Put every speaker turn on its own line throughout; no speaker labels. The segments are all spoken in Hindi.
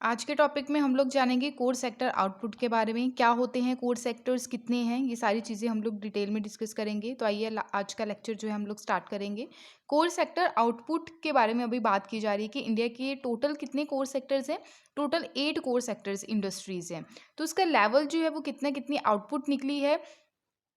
आज के टॉपिक में हम लोग जानेंगे कोर सेक्टर आउटपुट के बारे में। क्या होते हैं कोर सेक्टर्स, कितने हैं, ये सारी चीज़ें हम लोग डिटेल में डिस्कस करेंगे। तो आइए आज का लेक्चर जो है हम लोग स्टार्ट करेंगे। कोर सेक्टर आउटपुट के बारे में अभी बात की जा रही है कि इंडिया के टोटल कितने कोर सेक्टर्स हैं। टोटल 8 कोर सेक्टर्स इंडस्ट्रीज हैं। तो उसका लेवल जो है वो कितना कितनी आउटपुट निकली है,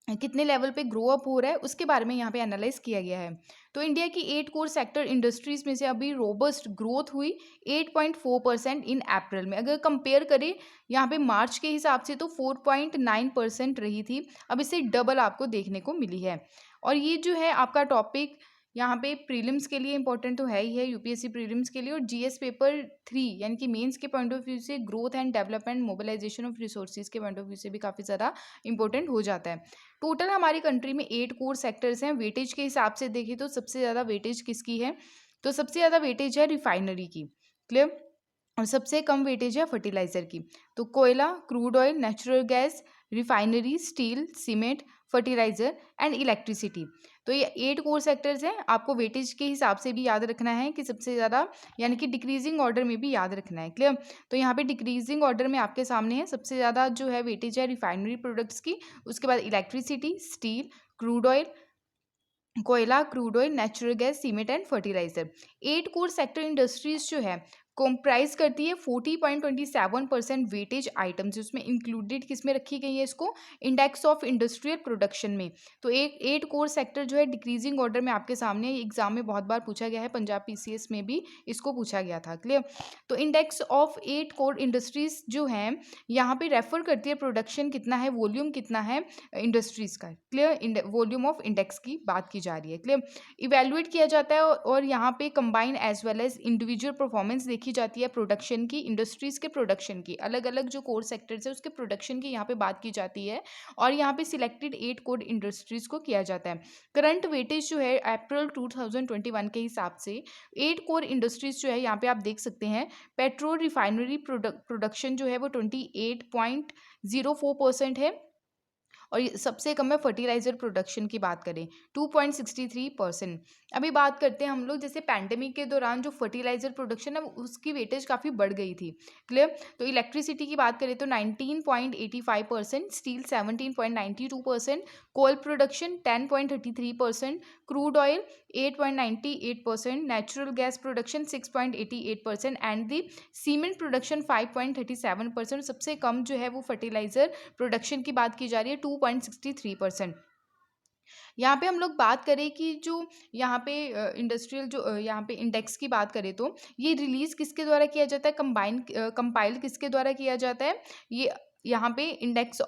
कितने लेवल पे ग्रो अप हो रहा है, उसके बारे में यहाँ पे एनालाइज किया गया है। तो इंडिया की 8 कोर सेक्टर इंडस्ट्रीज में से अभी रोबस्ट ग्रोथ हुई 8.4% इन अप्रैल में। अगर कंपेयर करें यहाँ पे मार्च के हिसाब से तो 4.9% रही थी। अब इससे डबल आपको देखने को मिली है। और ये जो है आपका टॉपिक यहाँ पे प्रीलिम्स के लिए इंपॉर्टेंट तो है ही है, यूपीएससी प्रीलिम्स के लिए, और जीएस पेपर 3 यानी कि मेंस के पॉइंट ऑफ व्यू से growth and development mobilization of resources के पॉइंट ऑफ व्यू से भी काफ़ी ज़्यादा इंपॉर्टेंट हो जाता है। टोटल हमारी कंट्री में 8 कोर सेक्टर्स हैं। वेटेज के हिसाब से देखें तो सबसे ज़्यादा वेटेज किसकी है, तो सबसे ज़्यादा वेटेज है रिफाइनरी की। क्लियर। और सबसे कम वेटेज है फर्टिलाइजर की। तो कोयला, crude oil, natural gas, refinery, steel, cement, fertilizer and electricity. तो ये 8 कोर सेक्टर्स हैं। आपको वेटेज के हिसाब से भी याद रखना है कि सबसे ज़्यादा, यानी कि डिक्रीजिंग ऑर्डर में भी याद रखना है। क्लियर। तो यहाँ पे डिक्रीजिंग ऑर्डर में आपके सामने है, सबसे ज़्यादा जो है वेटेज है रिफाइनरी प्रोडक्ट्स की, उसके बाद इलेक्ट्रिसिटी, स्टील, क्रूड ऑयल, कोयला, crude oil, natural gas, cement and fertilizer. 8 core sector industries जो है कॉम्प्राइज करती है 40.27% वेटेज आइटम्स, उसमें इंक्लूडेड किस में रखी गई है, इसको इंडेक्स ऑफ इंडस्ट्रियल प्रोडक्शन में। तो एक 8 कोर सेक्टर जो है डिक्रीजिंग ऑर्डर में आपके सामने एग्जाम में बहुत बार पूछा गया है, पंजाब पीसीएस में भी इसको पूछा गया था। क्लियर। तो इंडेक्स ऑफ 8 कोर इंडस्ट्रीज जो है यहाँ पे रेफर करती है प्रोडक्शन कितना है, वॉल्यूम कितना है इंडस्ट्रीज का। क्लियर। वॉल्यूम ऑफ इंडेक्स की बात की जा रही है। क्लियर। इवेल्युएट किया जाता है और यहाँ पे combine as well as individual performance देखी जाती है प्रोडक्शन की, इंडस्ट्रीज के प्रोडक्शन की, अलग अलग जो कोर सेक्टर्स है उसके प्रोडक्शन की यहाँ पे बात की जाती है। और यहाँ पे सिलेक्टेड 8 कोर इंडस्ट्रीज को किया जाता है। करंट वेटेज जो है अप्रैल 2021 के हिसाब से 8 कोर इंडस्ट्रीज जो है यहाँ पे आप देख सकते हैं। पेट्रोल रिफाइनरी प्रोडक्शन जो है वो 28.04% है। और ये सबसे कम है फर्टिलाइजर प्रोडक्शन की बात करें 2.63%। अभी बात करते हैं हम लोग, जैसे पैंडेमिक के दौरान जो फर्टिलाइजर प्रोडक्शन है उसकी वेटेज काफ़ी बढ़ गई थी। क्लियर। तो इलेक्ट्रिसिटी की बात करें तो 19.85%, steel 17.92%, coal production 10.33%, crude oil 8.98%, natural gas production 6.88% and the cement production 5.37%। सबसे कम जो है वो फर्टिलाइजर प्रोडक्शन की बात की जा रही है 2.63%। यहाँ पे हम लोग बात करें कि जो यहाँ पे इंडस्ट्रियल जो यहाँ पे इंडेक्स की बात करें तो ये रिलीज किसके द्वारा किया जाता है, कंपाइल किसके द्वारा किया जाता है, ये यहाँ पे इंडेक्स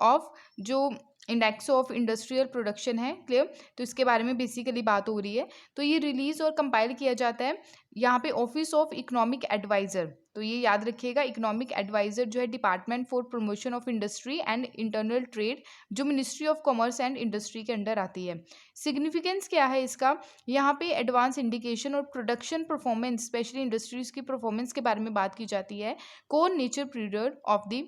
ऑफ इंडस्ट्रियल प्रोडक्शन है। क्लियर। तो इसके बारे में बेसिकली बात हो रही है। तो ये रिलीज और कंपाइल किया जाता है यहाँ पे ऑफिस ऑफ इकोनॉमिक एडवाइजर। तो ये याद रखिएगा, इकोनॉमिक एडवाइजर जो है department for promotion of industry and internal trade, जो ministry of commerce and industry के अंडर आती है। सिग्निफिकेंस क्या है इसका, यहाँ पे एडवांस इंडिकेशन और प्रोडक्शन परफॉर्मेंस, स्पेशली इंडस्ट्रीज की परफॉर्मेंस के बारे में बात की जाती है। Core nature period of the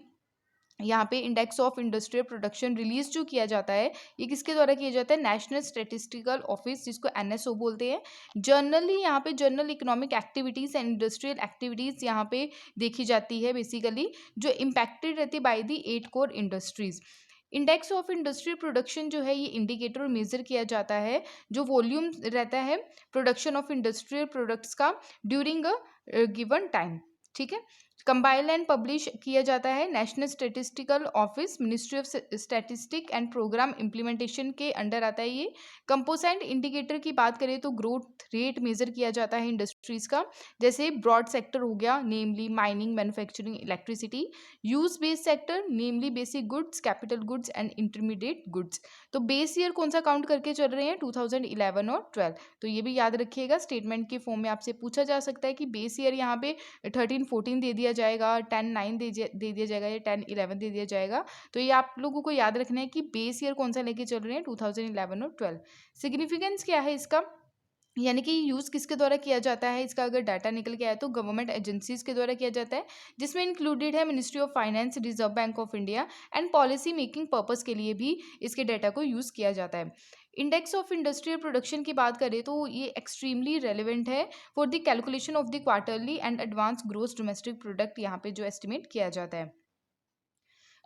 यहाँ पे index of industrial production release जो किया जाता है ये किसके द्वारा किया जाता है, नेशनल स्टैटिस्टिकल ऑफिस, जिसको एनएसओ बोलते हैं। जर्नली यहाँ पे journal economic activities and industrial activities यहाँ पे देखी जाती है बेसिकली, जो इम्पैक्टेड रहती है by the 8 core industries. Index of industrial production जो है ये इंडिकेटर मेजर किया जाता है जो वॉल्यूम रहता है प्रोडक्शन ऑफ इंडस्ट्रियल प्रोडक्ट्स का ड्यूरिंग अ गिवन टाइम। ठीक है। कंपाइल एंड पब्लिश किया जाता है national statistical office, ministry of statistic and programme implementation के अंडर आता है ये। कंपोसाइट इंडिकेटर की बात करें तो ग्रोथ रेट मेजर किया जाता है इंडस्ट्रीज का, जैसे ब्रॉड सेक्टर हो गया, namely mining, manufacturing, electricity. Use based sector, namely basic goods, capital goods and intermediate goods. तो बेस ईयर कौन सा काउंट करके चल रहे हैं, 2011 और 12। तो ये भी याद रखिएगा, स्टेटमेंट के फॉर्म में आपसे पूछा जा सकता है कि बेस ईयर यहाँ पे 13-14 दे दिया जाएगा, 10-9 दे दिया जाएगा या 10-11 दे दिया जाएगा। तो ये आप लोगों को याद रखना है कि बेस ईयर कौन सा लेके चल रहे हैं, 2011 और 12। सिग्निफिकेंस क्या है इसका, यानी कि यूज़ किसके द्वारा किया जाता है, इसका अगर डाटा निकल के आया तो गवर्नमेंट एजेंसीज के द्वारा किया जाता है, जिसमें इंक्लूडेड है ministry of finance, reserve bank of India and policy making purpose के लिए भी इसके डाटा को यूज़ किया जाता है। इंडेक्स ऑफ इंडस्ट्रियल प्रोडक्शन की बात करें तो ये एक्सट्रीमली रेलिवेंट है for the calculation of the quarterly and advance gross domestic product, यहाँ पे जो एस्टिमेट किया जाता है।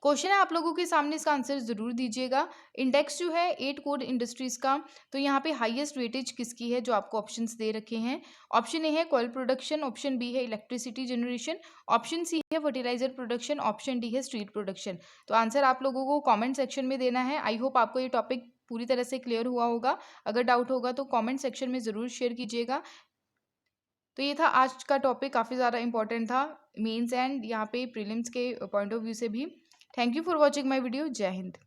क्वेश्चन है आप लोगों के सामने, इसका आंसर जरूर दीजिएगा। इंडेक्स जो है 8 कोर इंडस्ट्रीज का, तो यहाँ पे हाईएस्ट वेटेज किसकी है, जो आपको ऑप्शंस दे रखे हैं। ऑप्शन ए है कॉयल प्रोडक्शन, ऑप्शन बी है इलेक्ट्रिसिटी जनरेशन, ऑप्शन सी है फर्टिलाइजर प्रोडक्शन, ऑप्शन डी है स्ट्रीट प्रोडक्शन। तो आंसर आप लोगों को कॉमेंट सेक्शन में देना है। आई होप आपको ये टॉपिक पूरी तरह से क्लियर हुआ होगा। अगर डाउट होगा तो कॉमेंट सेक्शन में ज़रूर शेयर कीजिएगा। तो ये था आज का टॉपिक, काफ़ी ज़्यादा इंपॉर्टेंट था मेंस एंड यहाँ पे प्रीलिम्स के पॉइंट ऑफ व्यू से भी। Thank you for watching my video. जय हिंद।